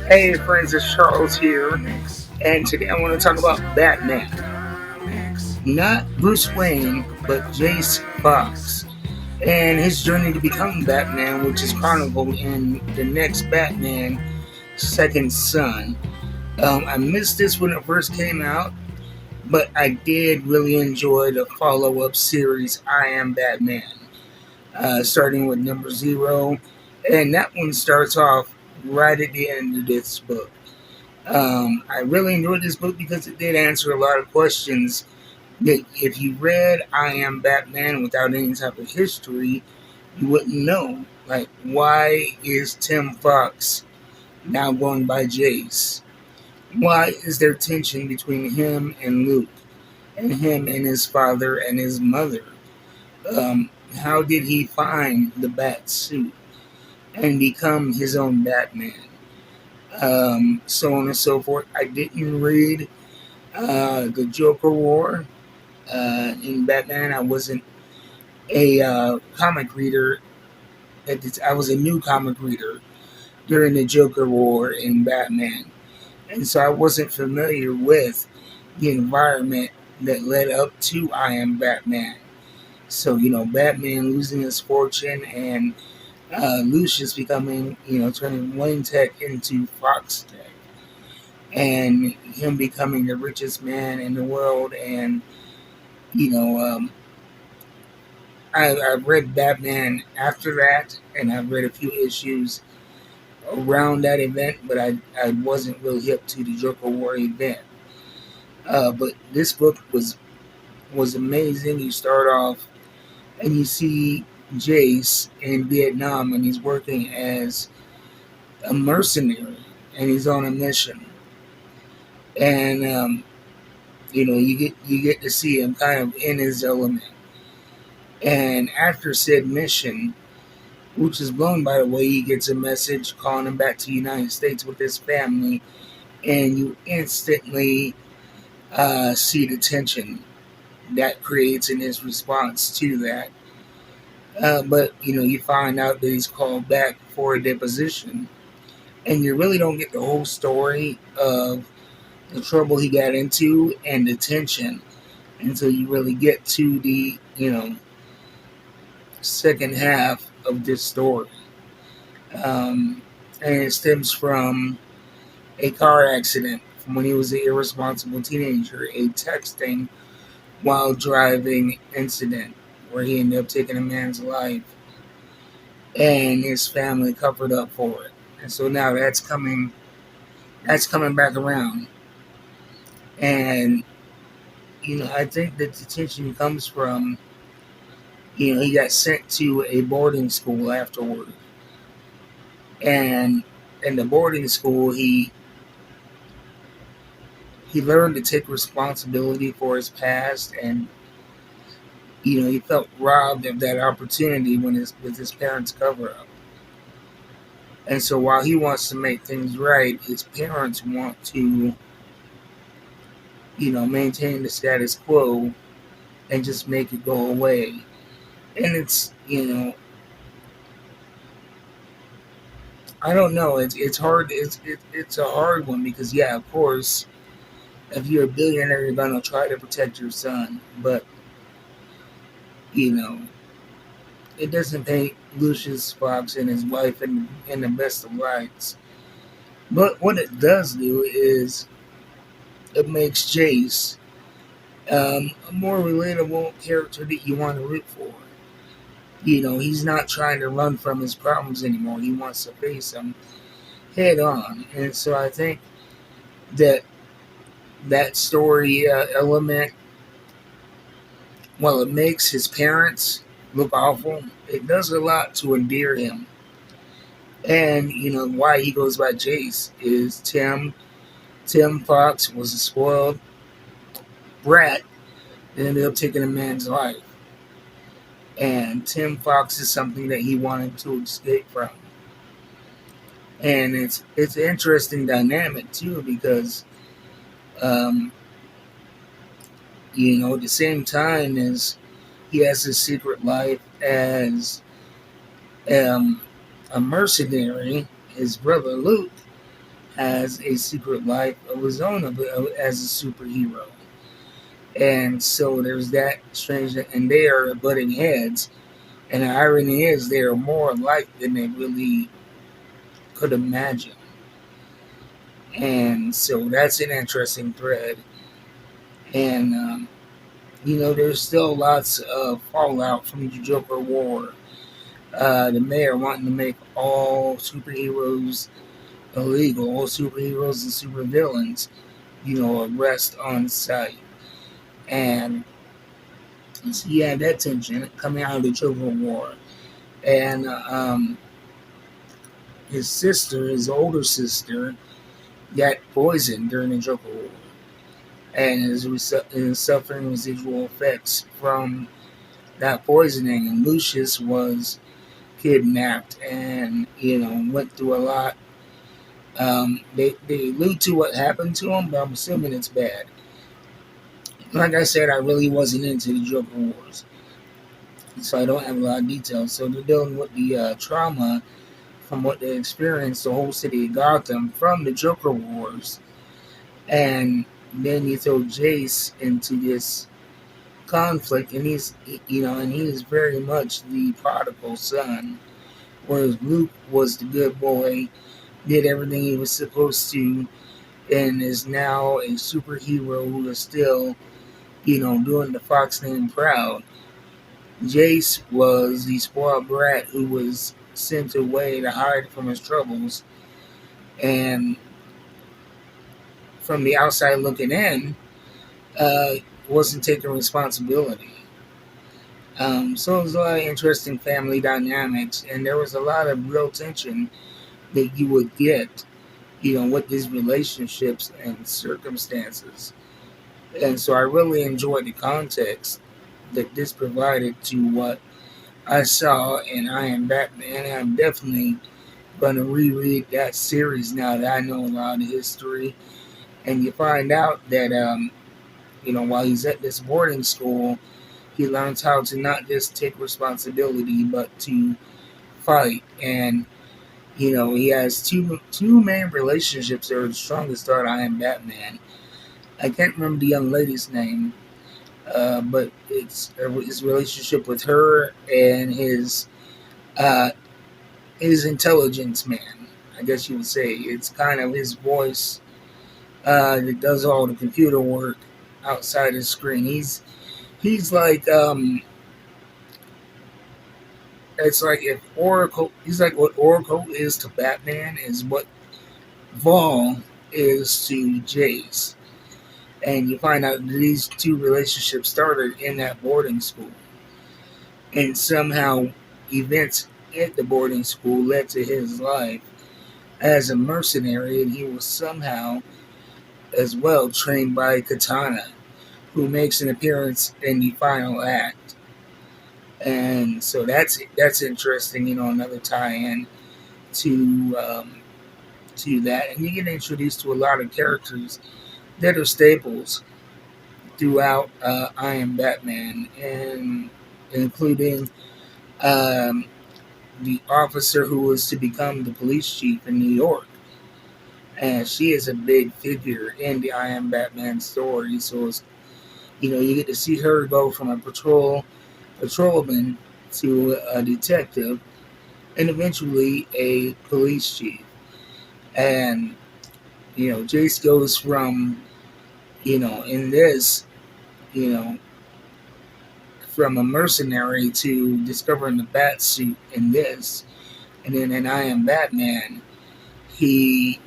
Hey friends, it's Charles here, and today I want to talk about Batman. Not Bruce Wayne, but Jace Fox, and his journey to become Batman, which is chronicled in the next Batman, Second Son. I missed this when it first came out, but I did really enjoy the follow up series, I Am Batman, starting with number zero, and that one starts off right at the end of this book. I really enjoyed this book because it did answer a lot of questions that if you read I Am Batman without any type of history, you wouldn't know. Like, why is Tim Fox now going by Jace? Why is there tension between him and Luke, and him and his father and his mother? How did he find the bat suit and become his own Batman? So on and so forth. I didn't read the Joker War in Batman. I wasn't a comic reader. I was a new comic reader during the Joker War in Batman, and so I wasn't familiar with the environment that led up to I Am Batman. So Batman losing his fortune and Lucius becoming, turning Wayne Tech into Fox Tech, and him becoming the richest man in the world, and you know, um, I read Batman after that, and I've read a few issues around that event, but I wasn't really hip to the Joker War event. But this book was amazing. You start off and you see Jace in Vietnam, and he's working as a mercenary, and he's on a mission, and you get to see him kind of in his element. And after said mission, which is blown by the way, he gets a message calling him back to the United States with his family, and you instantly see the tension that creates in his response to that. But you find out that he's called back for a deposition, and you really don't get the whole story of the trouble he got into and the tension until you really get to the second half of this story. And it stems from a car accident from when he was an irresponsible teenager, a texting while driving incident where he ended up taking a man's life, and his family covered up for it. And so now that's coming back around. And I think that the tension comes from he got sent to a boarding school afterward, and in the boarding school he learned to take responsibility for his past, and he felt robbed of that opportunity with his parents' cover up. And so while he wants to make things right, his parents want to maintain the status quo and just make it go away. And it's I don't know, it's hard. It's a hard one because, yeah, of course, if you're a billionaire, you're gonna try to protect your son, but you know it doesn't paint Lucius Fox and his wife in the best of lights. But what it does do is it makes Jace a more relatable character that you want to root for. He's not trying to run from his problems anymore. He wants to face them head on. And so I think that story element, while it makes his parents look awful, it does a lot to endear him. And why he goes by Jace is Tim Fox was a spoiled brat that ended up taking a man's life. And Tim Fox is something that he wanted to escape from. And it's an interesting dynamic too, because at the same time as he has his secret life as a mercenary, his brother Luke has a secret life of his own as a superhero. And so there's that strange, and they are butting heads. And the irony is, they are more alike than they really could imagine. And so that's an interesting thread. And, there's still lots of fallout from the Joker War. The mayor wanting to make all superheroes illegal, all superheroes and supervillains, arrest on site. And so, yeah, that tension coming out of the Joker War. And his sister, his older sister, got poisoned during the Joker War, and is suffering residual effects from that poisoning. And Lucius was kidnapped, and went through a lot. They allude to what happened to him, but I'm assuming it's bad. Like I said, I really wasn't into the Joker Wars, so I don't have a lot of details. So they're dealing with the trauma from what they experienced, the whole city of Gotham, from the Joker Wars. And then you throw Jace into this conflict, and he is very much the prodigal son, whereas Luke was the good boy, did everything he was supposed to, and is now a superhero who is still, doing the Fox name proud. Jace was the spoiled brat who was sent away to hide from his troubles, and from the outside looking in, uh, wasn't taking responsibility. So it was a lot of interesting family dynamics, and there was a lot of real tension that you would get, with these relationships and circumstances. And so I really enjoyed the context that this provided to what I saw in I Am Batman. And I'm definitely going to reread that series now that I know a lot of the history. And you find out that, while he's at this boarding school, he learns how to not just take responsibility, but to fight. And, he has two main relationships that are the strongest throughout I Am Batman. I can't remember the young lady's name, but it's his relationship with her and his intelligence man. I guess you would say it's kind of his voice that does all the computer work outside the screen. He's like it's like if Oracle. He's like what Oracle is to Batman is what Vol is to Jace. And you find out that these two relationships started in that boarding school. And somehow events at the boarding school led to his life as a mercenary, and he was somehow as well trained by Katana, who makes an appearance in the final act. And so that's interesting, another tie-in to that. And you get introduced to a lot of characters that are staples throughout I Am Batman, and including um, the officer who was to become the police chief in New York. And she is a big figure in the I Am Batman story. So it's, you get to see her go from a patrolman to a detective, and eventually a police chief. And Jace goes from in this you know from a mercenary to discovering the bat suit in this, and then in I Am Batman, he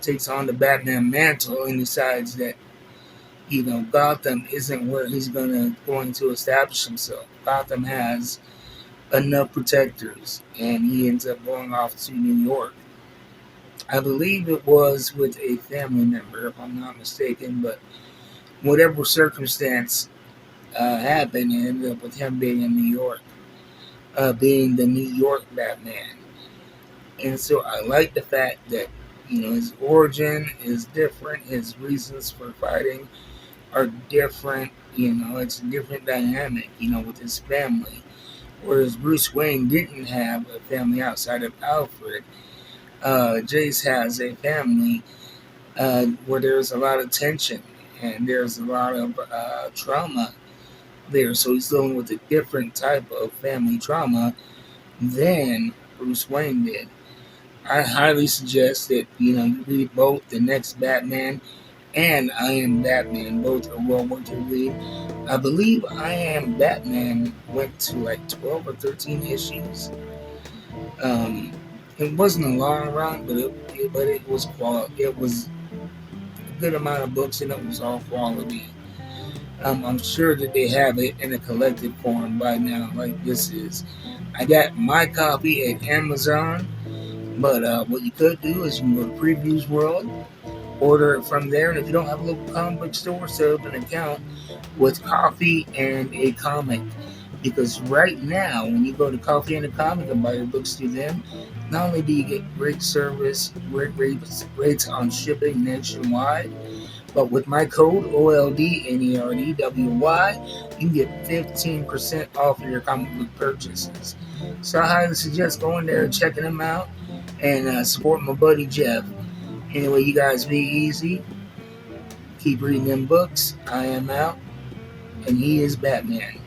takes on the Batman mantle and decides that Gotham isn't where he's going to establish himself. Gotham has enough protectors, and he ends up going off to New York. I believe it was with a family member, if I'm not mistaken, but whatever circumstance happened, it ended up with him being in New York, being the New York Batman. And so I like the fact that his origin is different, his reasons for fighting are different. It's a different dynamic, with his family. Whereas Bruce Wayne didn't have a family outside of Alfred. Jace has a family where there's a lot of tension and there's a lot of trauma there. So he's dealing with a different type of family trauma than Bruce Wayne did. I highly suggest that you read both the next Batman and I Am Batman. Both are well worth your read. I believe I Am Batman went to like 12 or 13 issues. Um, it wasn't a long run, but it was quality. It was a good amount of books, and it was all quality. I'm sure that they have it in a collected form by now, like this is. I got my copy at Amazon, but what you could do is you can go to Previews World, order it from there, and if you don't have a local comic book store, set up an account with Coffee and a Comic. Because right now, when you go to Coffee and a Comic and buy your books through them, not only do you get great service, great rates on shipping nationwide, but with my code OLDNERDWY, you can get 15% off of your comic book purchases. So I highly suggest going there and checking them out and support my buddy Jeff. Anyway, you guys be easy. Keep reading them books. I am out, and he is Batman.